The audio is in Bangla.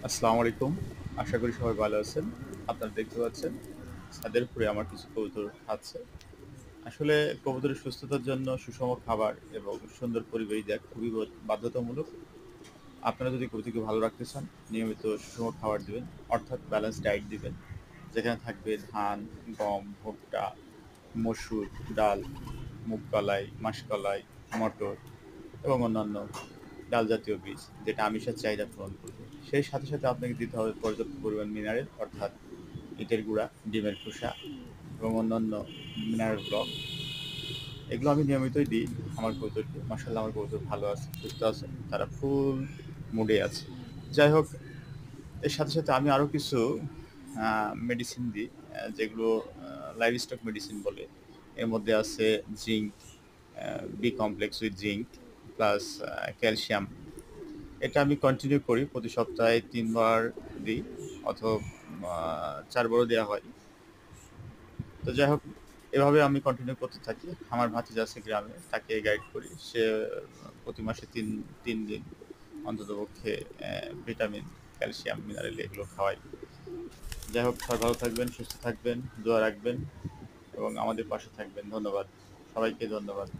আসসালামু আলাইকুম। আশা করি সবাই ভালো আছেন। আপনারা দেখতে পাচ্ছেন ছাদের উপরে আমার কিছু কবুতর আছে। আসলে কবুতরের সুস্থতার জন্য সুষম খাবার এবং সুন্দর পরিবেশ দেওয়া খুবই বাধ্যতামূলক। আপনারা যদি কবুতরকে ভালো রাখতে চান, নিয়মিত সুষম খাবার দিবেন, অর্থাৎ ব্যালেন্স ডায়েট দিবেন। যেখানে থাকবে ধান, গম, ভুট্টা, মসুর, ডাল, মুগ কলাই, মাসকলাই, মটর এবং অন্যান্য ডাল জাতীয় বীজ যেটা আমিষের চাহিদা পূরণ করবে। সেই সাথে সাথে আপনাকে দিতে হবে পর্যাপ্ত পরিমাণ মিনারেল, অর্থাৎ ইটের গুঁড়া, ডিমের খোসা এবং অন্যান্য মিনারেল ব্লক। এগুলো আমি নিয়মিতই দিই আমার কবুতরকে। মাশাআল্লাহ আমার কবুতর ভালো আছে, সুস্থ আছে, তারা ফুল মুডে আছে। যাই হোক, এর সাথে সাথে আমি আরও কিছু মেডিসিন দিই, যেগুলো লাইভ স্টক মেডিসিন বলে। এর মধ্যে আছে zinc, B complex with zinc plus calcium. এটা আমি কন্টিনিউ করি, প্রতি সপ্তাহে ৩ বার দিই, অথবা ৪ বারও দেয়া হয়। তো যাই হোক, এভাবে আমি কন্টিনিউ করতে থাকি। আমার ভাতিজা আছে গ্রামে, তাকে গাইড করি। সে প্রতি মাসে ৩ দিন অন্ততপক্ষে ভিটামিন, ক্যালসিয়াম, মিনারেল এগুলো খাওয়াই। যাই হোক, সবাই ভালো থাকবেন, সুস্থ থাকবেন, দোয়া রাখবেন এবং আমাদের পাশে থাকবেন। ধন্যবাদ। সবাইকে ধন্যবাদ।